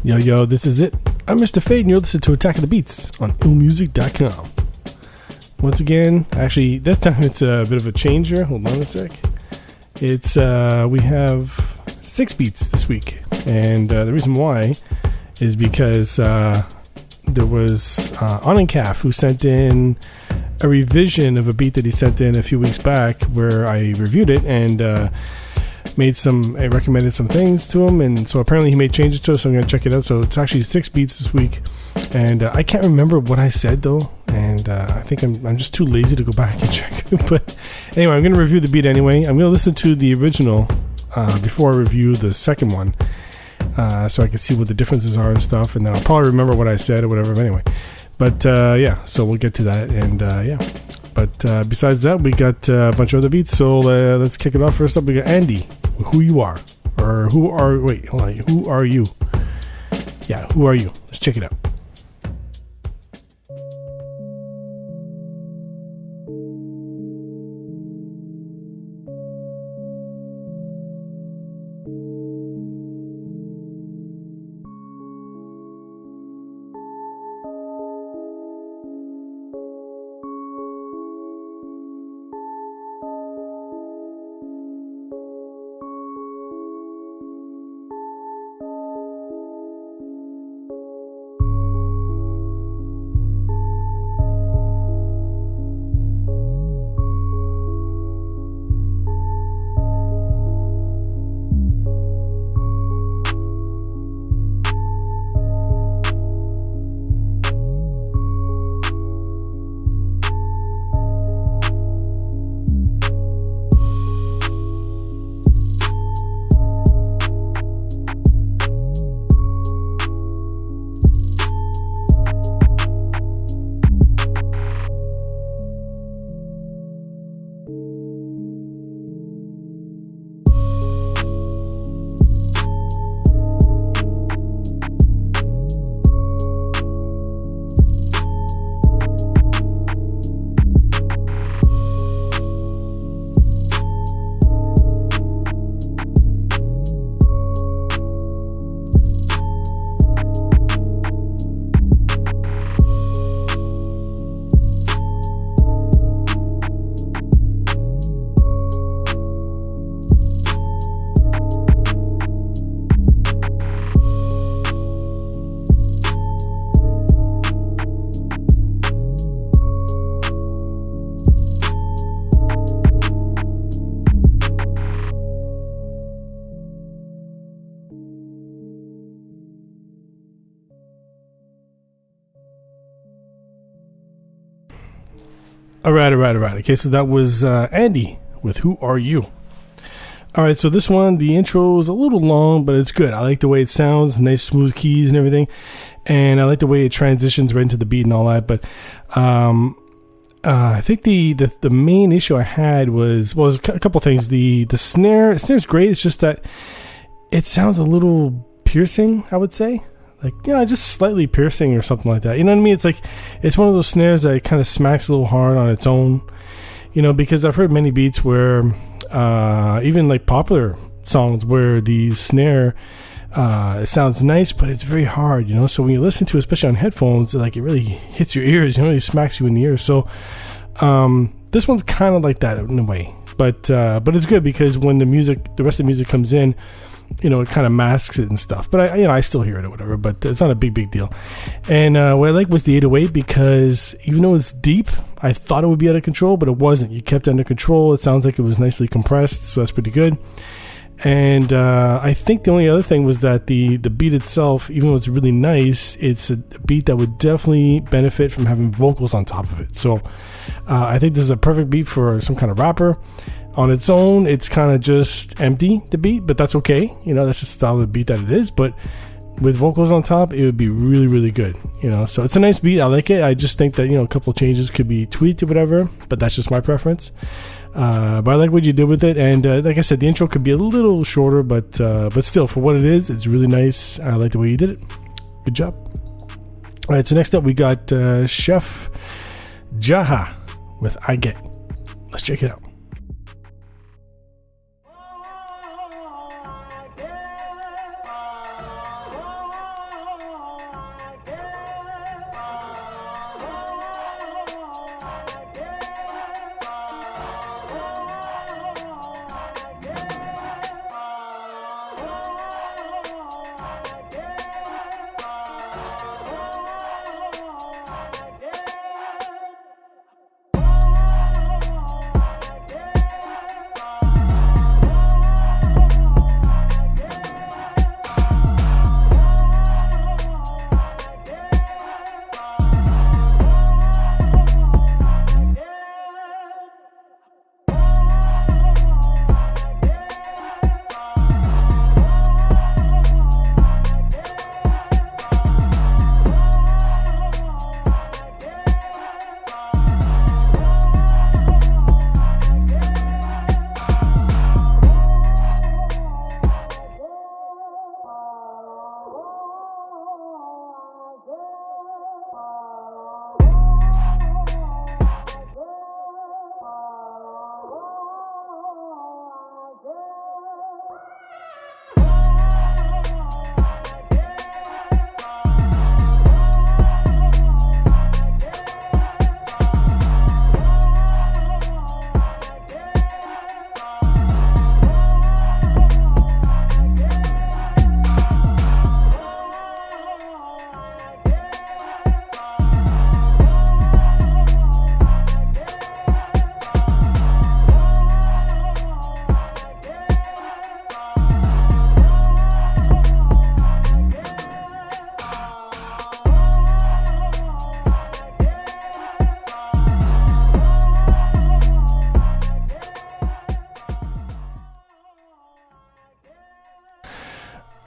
Yo, yo, this is it. I'm Mr. Fade, and you're listening to Attack of the Beats on IllMuzik.com. Once again, actually, this time it's a bit of a changer. Hold on a sec. It's, we have 6 beats this week, and the reason why is because there was Onincaf who sent in a revision of a beat that he sent in a few weeks back where I reviewed it and I recommended some things to him, and so apparently he made changes to it, so I'm going to check it out. So it's actually 6 beats this week, and I can't remember what I said though, and I think I'm just too lazy to go back and check. But anyway, I'm going to review the beat anyway. I'm going to listen to the original before I review the second one, so I can see what the differences are and stuff, and then I'll probably remember what I said or whatever. But anyway, yeah, so we'll get to that, and yeah. But besides that, we got a bunch of other beats, so let's kick it off. First up, we got Andy, Who You Are. Or who are you? Yeah, who are you? Let's check it out. All right. Okay, so that was Andy with Who Are You? All right, so this one, the intro is a little long, but it's good. I like the way it sounds, nice smooth keys and everything, and I like the way it transitions right into the beat and all that. But I think the main issue I had was a couple things. The snare's great. It's just that it sounds a little piercing, I would say. Like, just slightly piercing or something like that. You know what I mean? It's like, it's one of those snares that kind of smacks a little hard on its own, because I've heard many beats where, even like popular songs where the snare, it sounds nice, but it's very hard, So when you listen to it, especially on headphones, like it really hits your ears, it really smacks you in the ears. So, this one's kind of like that in a way, but it's good because when the rest of the music comes in, it kind of masks it and stuff, but I still hear it or whatever, but it's not a big deal. And what I like was the 808 because even though it's deep, I thought it would be out of control, but it wasn't. You kept it under control. It sounds like it was nicely compressed, so that's pretty good. And I think the only other thing was that the beat itself, even though it's really nice, it's a beat that would definitely benefit from having vocals on top of it. So I think this is a perfect beat for some kind of rapper. On its own, it's kind of just empty, the beat, but that's okay. That's just the style of the beat that it is. But with vocals on top, it would be really, really good. So it's a nice beat. I like it. I just think that, a couple of changes could be tweaked or whatever, but that's just my preference. But I like what you did with it. And like I said, the intro could be a little shorter, but still, for what it is, it's really nice. I like the way you did it. Good job. All right, so next up, we got Chef Jaha with I Get. Let's check it out.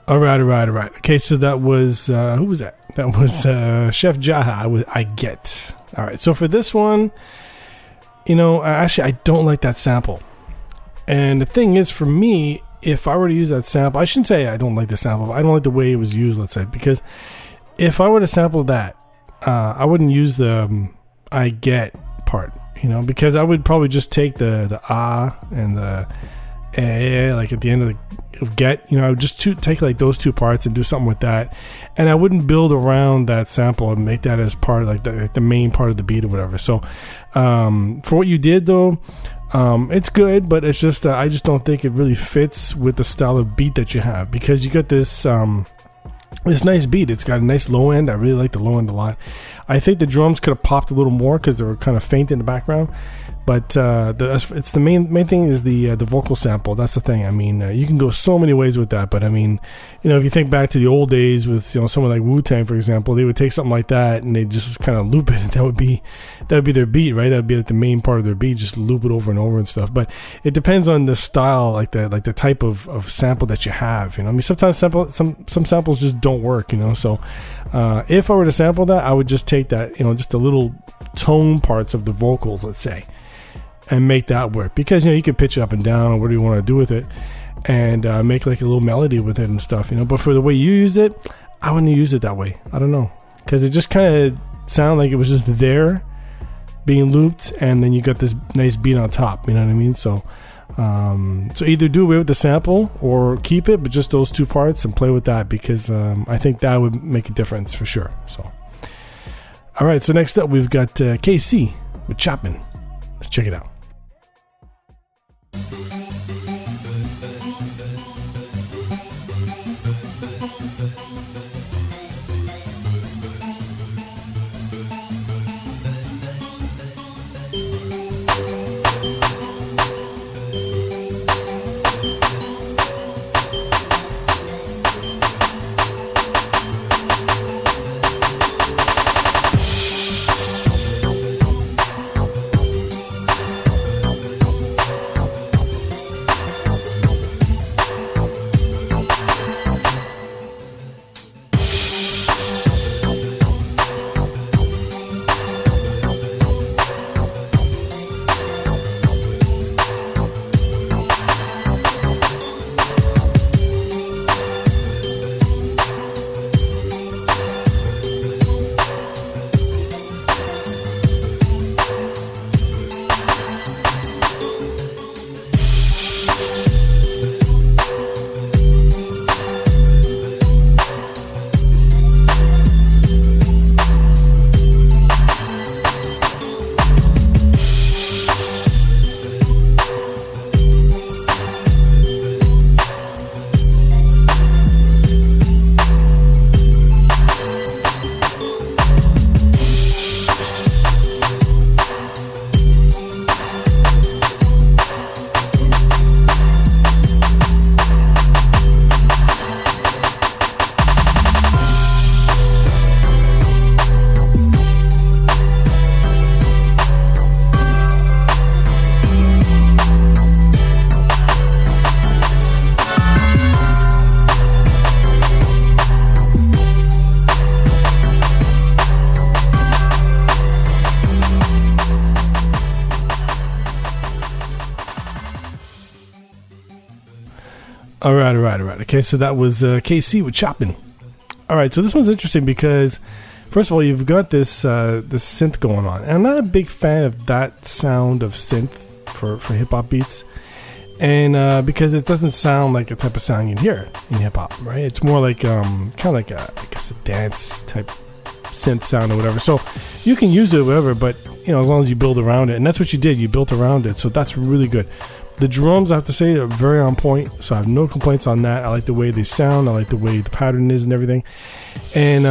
All right. Okay, so that was who was that? That was Chef Jaha with I Get. All right, so for this one, actually I don't like that sample. And the thing is, for me, if I were to use that sample, I shouldn't say I don't like the sample. I don't like the way it was used, let's say, because if I were to sample that, I wouldn't use the I Get part, because I would probably just take the and the like at the end of get, I would just take like those two parts and do something with that, and I wouldn't build around that sample and make that as part of like the main part of the beat or whatever. So for what you did though, it's good, but it's just I just don't think it really fits with the style of beat that you have, because you got this nice beat. It's got a nice low end. I really like the low end a lot. I think the drums could have popped a little more because they were kind of faint in the background. But it's the main thing is the vocal sample. That's the thing. I mean, you can go so many ways with that. But I mean, if you think back to the old days with someone like Wu-Tang, for example, they would take something like that and they just kind of loop it. And that would be their beat, right? That would be like the main part of their beat. Just loop it over and over and stuff. But it depends on the style, like the type of sample that you have. I mean, sometimes some samples just don't work. So if I were to sample that, I would just take that, just the little tone parts of the vocals, let's say, and make that work, because you can pitch it up and down or whatever you want to do with it, and make like a little melody with it and stuff, but for the way you use it, I wouldn't use it that way. I don't know, because it just kind of sounded like it was just there being looped, and then you got this nice beat on top, you know what I mean? So either do away with the sample or keep it, but just those two parts and play with that, because I think that would make a difference for sure. So all right, so next up we've got KC with Chapman. Let's check it out. All right. Okay, so that was KC with Choppin'. All right, so this one's interesting because, first of all, you've got this synth going on. And I'm not a big fan of that sound of synth for hip-hop beats. And because it doesn't sound like a type of sound you'd hear in hip-hop, right? It's more like kind of like a dance type synth sound or whatever. So you can use it, whatever, but as long as you build around it. And that's what you did. You built around it, so that's really good. The drums, I have to say, are very on point, so I have no complaints on that. I like the way they sound. I like the way the pattern is and everything. And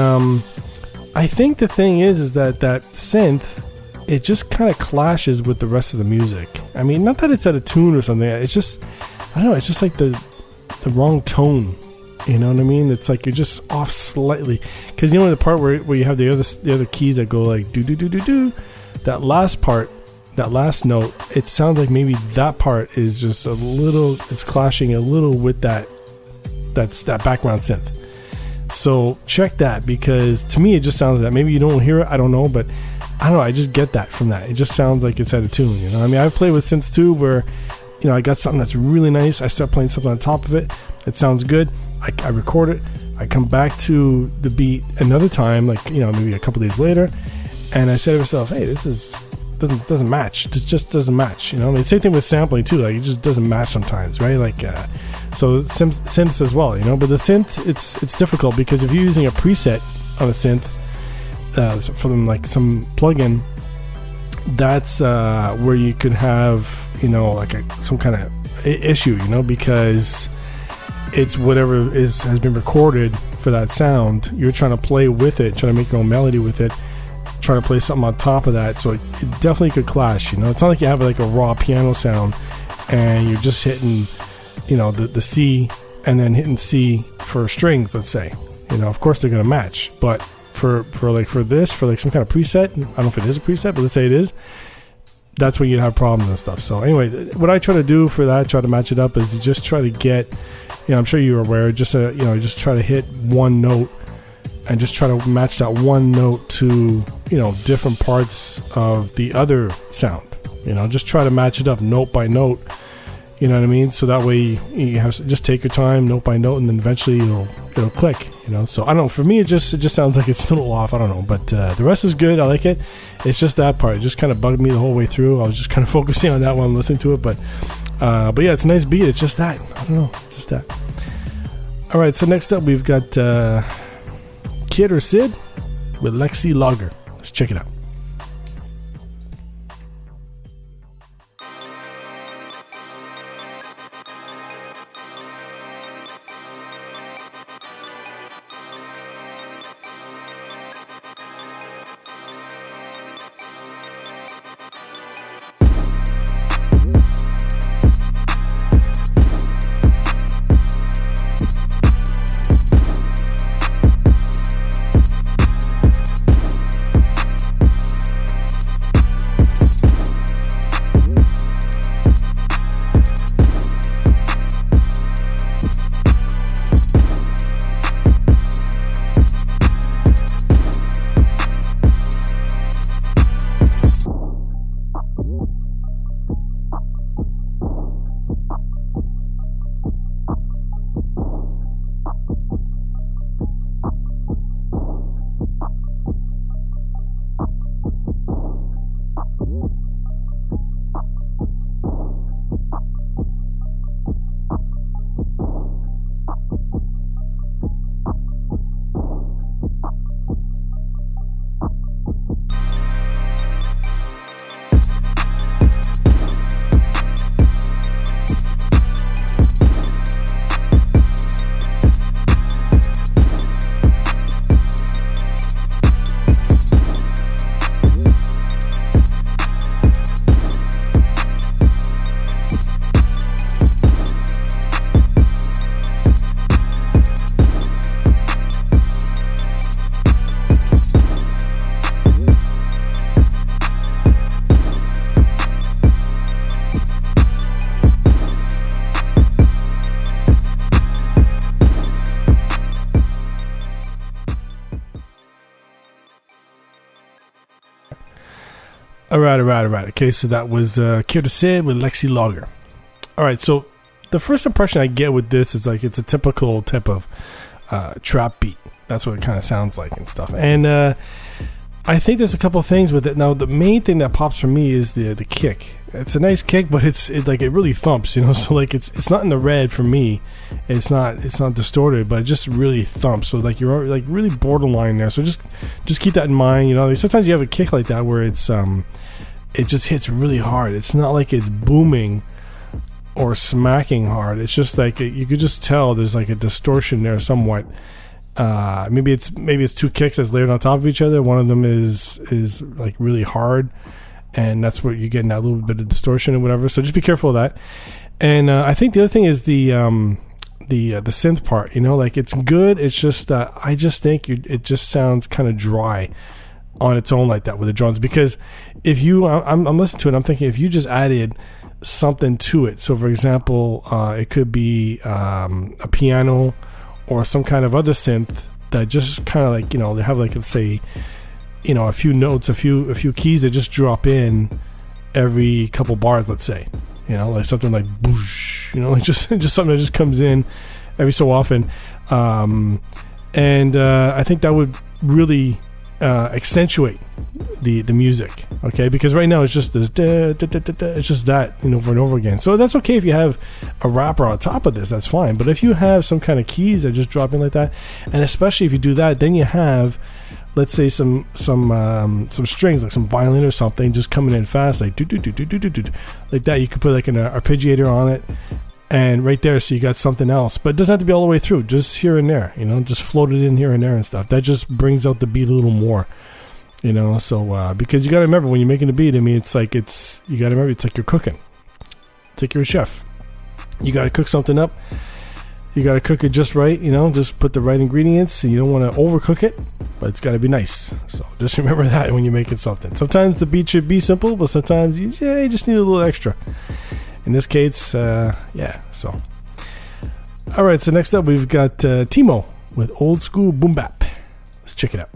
I think the thing is that synth, it just kind of clashes with the rest of the music. I mean, not that it's out of tune or something. It's just, I don't know, it's just like the wrong tone. You know what I mean? It's like you're just off slightly. Because the part where you have the other keys that go like do, that last part, that last note, it sounds like maybe that part is just a little, it's clashing a little with that That's that background synth. So check that, because to me it just sounds like that. Maybe you don't hear it, I don't know, but I don't know, I just get that from that. It just sounds like it's out of tune, you know. I mean, I've played with synths too, where, you know, I got something that's really nice, I start playing something on top of it, it sounds good, I record it, I come back to the beat another time, like, you know, maybe a couple days later, and I say to myself, hey, this doesn't match. It just doesn't match, you know. I mean, same thing with sampling too, like it just doesn't match sometimes, right? Like so synths as well, you know. But the synth, it's difficult, because if you're using a preset on a synth from like some plugin, that's where you could have, you know, like some kind of issue, you know, because it's whatever has been recorded for that sound. You're trying to play with it, trying to make your own melody with it, trying to play something on top of that, so it definitely could clash, you know. It's not like you have like a raw piano sound and you're just hitting, you know, the C and then hitting C for strings, let's say, you know. Of course they're gonna match, but for like some kind of preset, I don't know if it is a preset, but let's say it is, that's when you'd have problems and stuff. So anyway, what I try to do for that, try to match it up, is you just try to get, you know, I'm sure you're aware, just you know, just try to hit one note and just try to match that one note to, you know, different parts of the other sound, you know. Just try to match it up note by note, you know what I mean? So that way you have, just take your time, note by note, and then eventually it'll click, you know. So I don't know, for me it just sounds like it's a little off, I don't know, but the rest is good, I like it. It's just that part, it just kind of bugged me the whole way through. I was just kind of focusing on that while I'm listening to it, but yeah, it's a nice beat. It's just that, I don't know, just that. All right, so next up we've got Kid or Sid with Lexi Lager. Let's check it out. All right. Okay, so that was Kid or Sid with Lexi Lager. All right, so the first impression I get with this is like it's a typical type of trap beat. That's what it kind of sounds like and stuff. And I think there's a couple of things with it. Now, the main thing that pops for me is the kick. It's a nice kick, but it really thumps, you know. So like it's not in the red for me. It's not distorted, but it just really thumps. So like you're like really borderline there. So just keep that in mind, you know. Sometimes you have a kick like that where it's it just hits really hard. It's not like it's booming or smacking hard. It's just like you could just tell there's like a distortion there somewhat. Maybe it's two kicks that's layered on top of each other. One of them is like really hard, and that's where you're getting that little bit of distortion or whatever. So just be careful of that. And I think the other thing is the synth part. You know, like it's good. It's just I just think it just sounds kind of dry on its own like that with the drums. Because if I'm listening to it, I'm thinking if you just added something to it. So for example, it could be a piano or some kind of other synth that just kind of like, they have like, let's say, a few notes, a few keys that just drop in every couple bars, let's say, like something like boosh, like just something that just comes in every so often. And I think that would really accentuate the music, okay? Because right now it's just this it's just that, over and over again. So that's okay if you have a rapper on top of this, that's fine. But if you have some kind of keys that just drop in like that, and especially if you do that, then you have, let's say, some strings, like some violin or something, just coming in fast, like do like that. You could put like an arpeggiator on it, and right there, so you got something else. But it doesn't have to be all the way through, just here and there, just float it in here and there and stuff. That just brings out the beat a little more, so because you got to remember, when you're making a beat, I mean, you got to remember, it's like you're cooking. It's like you're a chef. You got to cook something up. You got to cook it just right, just put the right ingredients. You don't want to overcook it, but it's got to be nice. So just remember that when you're making something. Sometimes the beat should be simple, but sometimes you just need a little extra. In this case, so. All right, so next up we've got Timo with Old School Boom Bap. Let's check it out.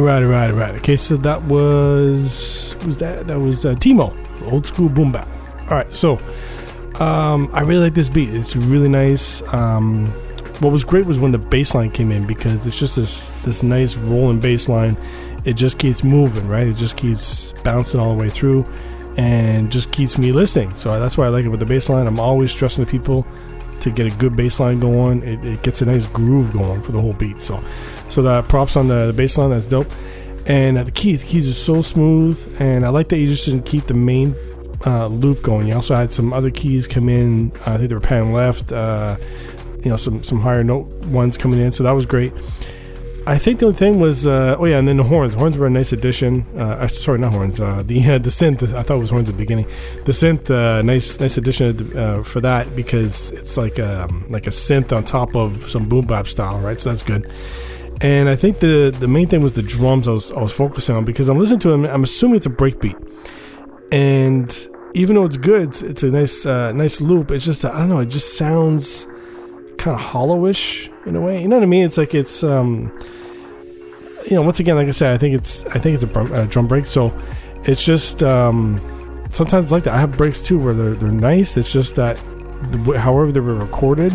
All right. Okay, so that was Timo, Old School Boom Bap. All right, so I really like this beat. It's really nice. What was great was when the bass line came in, because it's just this nice rolling bass line. It just keeps moving, right? It just keeps bouncing all the way through and just keeps me listening. So that's why I like it with the bass line. I'm always stressing to people to get a good bass line going. It gets a nice groove going for the whole beat. So that props on the bass line. That's dope. And the keys are so smooth. And I like that you just didn't keep the main loop going. You also had some other keys come in. I think they were pan left. Some higher note ones coming in. So that was great. I think the only thing was, and then the horns. Horns were a nice addition. Sorry, not horns. The synth. I thought it was horns at the beginning. The synth, nice addition for that, because it's like a synth on top of some boom bap style, right? So that's good. And I think the main thing was the drums. I was focusing on, because I'm listening to them. I'm assuming it's a breakbeat, and even though it's good, it's a nice loop. It's just, I don't know. It just sounds kind of hollowish in a way. You know what I mean? It's like it's once again, like I said, I think it's a drum break. So it's just sometimes it's like that. I have breaks too where they're nice. It's just that however they were recorded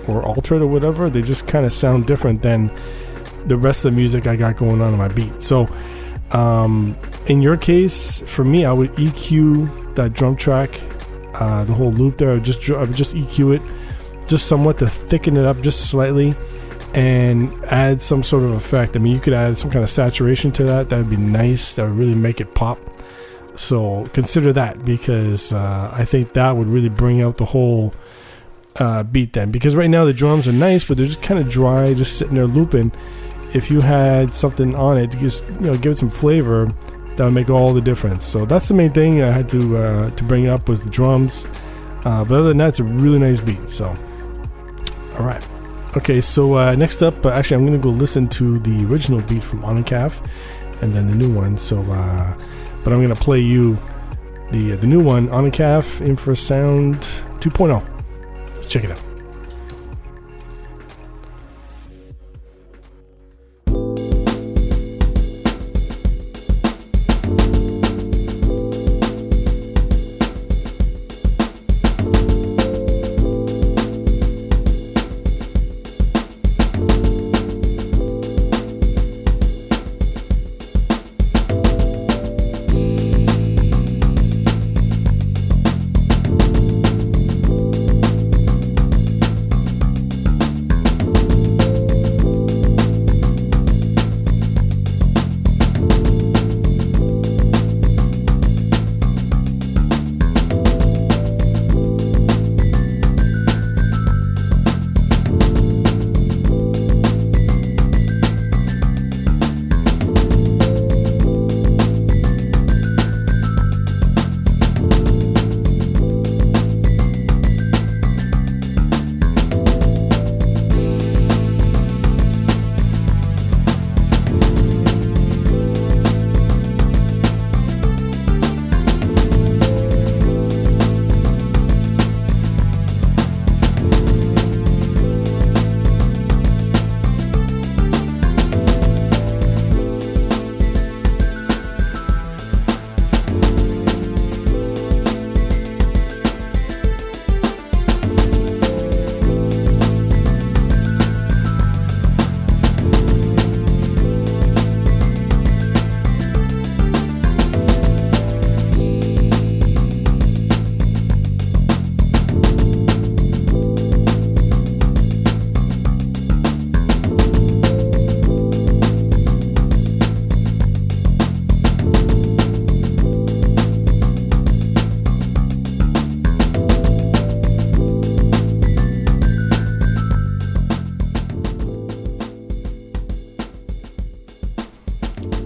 or altered or whatever, they just kind of sound different than the rest of the music I got going on in my beat. So In your case, for me, I would EQ that drum track, the whole loop there. I would just EQ it just somewhat to thicken it up just slightly and add some sort of effect. I mean, you could add some kind of saturation to that. That would be nice. That would really make it pop. So consider that, because I think that would really bring out the whole beat then. Because right now the drums are nice, but they're just kind of dry, just sitting there looping. If you had something on it to just, give it some flavor, that would make all the difference. So that's the main thing I had to bring up, was the drums. But other than that, it's a really nice beat. So, all right. Okay, so next up, actually, I'm going to go listen to the original beat from Onicaf and then the new one. So, but I'm going to play you the new one, Onicaf Infrasound 2.0. Let's check it out.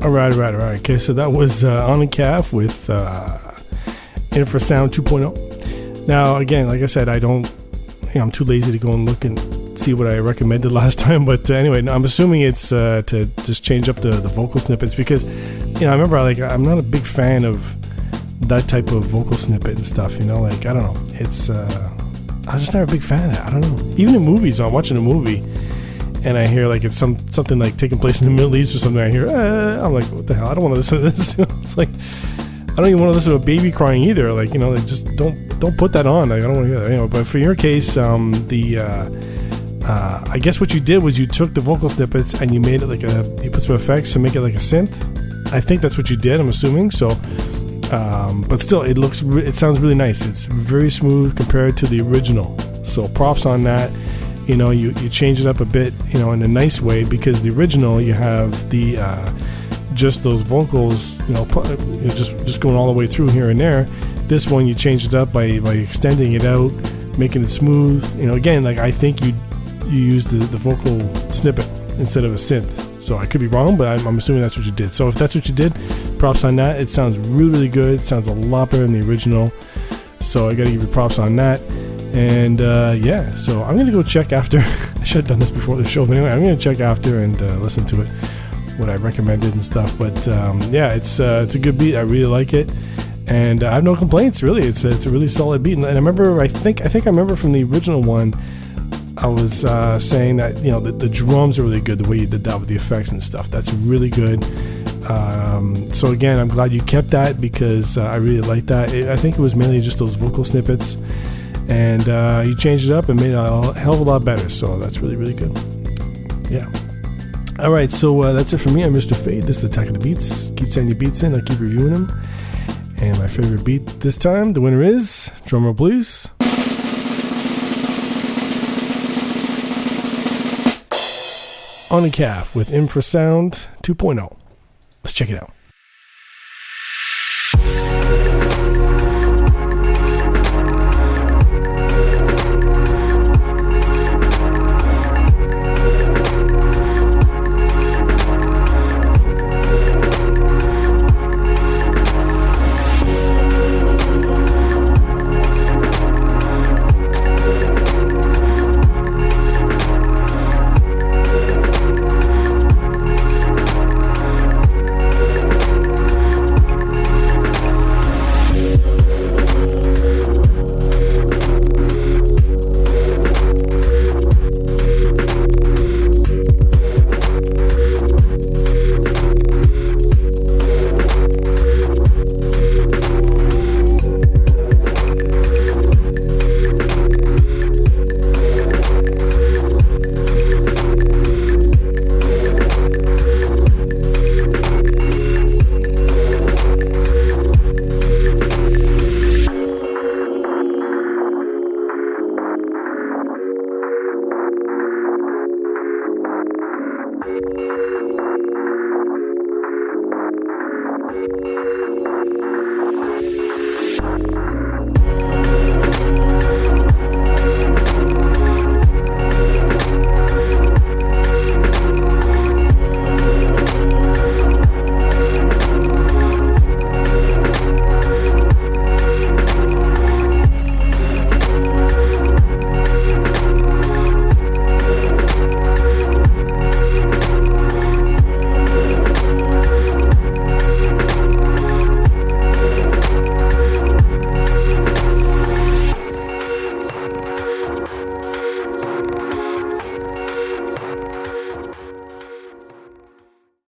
All right. Okay, so that was Onicaf with Infrasound 2.0. Now, again, like I said, I'm too lazy to go and look and see what I recommended last time. But anyway, I'm assuming it's to just change up the vocal snippets, because, I remember I'm not a big fan of that type of vocal snippet and stuff. I don't know. It's I'm just not a big fan of that. I don't know. Even in movies, I'm watching a movie and I hear it's something like taking place in the Middle East or something. I hear, I'm like, what the hell? I don't want to listen to this. It's like, I don't even want to listen to a baby crying either. Just don't put that on. I don't want to hear that. But for your case, I guess what you did was you took the vocal snippets and you made it you put some effects to make it like a synth. I think that's what you did, I'm assuming. So, but still, it sounds really nice. It's very smooth compared to the original. So props on that. You change it up a bit, in a nice way, because the original, you have the just those vocals, just going all the way through here and there. This one, you change it up by extending it out, making it smooth. Again, I think you used the vocal snippet instead of a synth. So I could be wrong, but I'm assuming that's what you did. So if that's what you did, props on that. It sounds really, really good. It sounds a lot better than the original. So I got to give you props on that. And so I'm going to go check after. I should have done this before the show, but anyway, I'm going to check after and listen to it, what I recommended and stuff. But it's a good beat. I really like it, and I have no complaints, really. It's a really solid beat. And I remember, I think I remember from the original one, I was saying that the drums are really good, the way you did that with the effects and stuff. That's really good. So again, I'm glad you kept that, because I really like that. I think it was mainly just those vocal snippets. And you changed it up and made it a hell of a lot better. So that's really, really good. Yeah. All right, so that's it for me. I'm Mr. Fade. This is Attack of the Beats. Keep sending your beats in. I'll keep reviewing them. And my favorite beat this time, the winner is, drumroll please, On the Calf with Infrasound 2.0. Let's check it out.